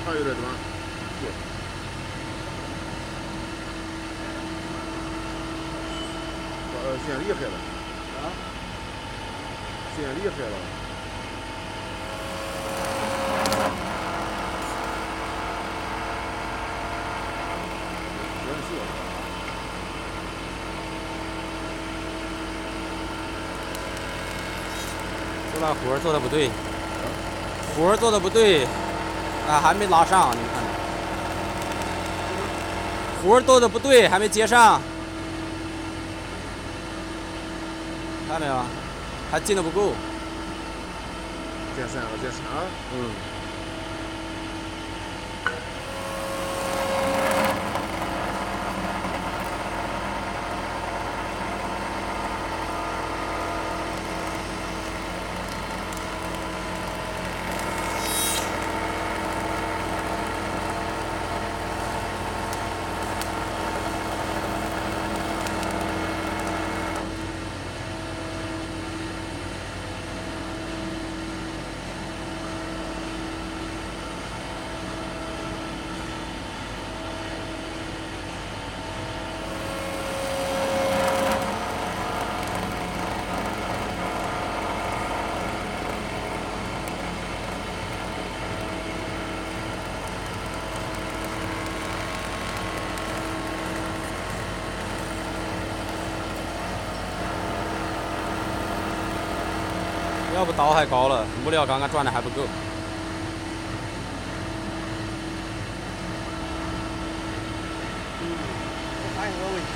还有点地方。现在厉害了。啊？现在厉害了。元素。这把活做的不对，活做的不对，啊，还没拉上，你们看。活做的不对，还没接上，看到没有？还进的不够。接3了，接3。嗯。要不刀还高了，木料刚刚转的还不够。我发现个问题。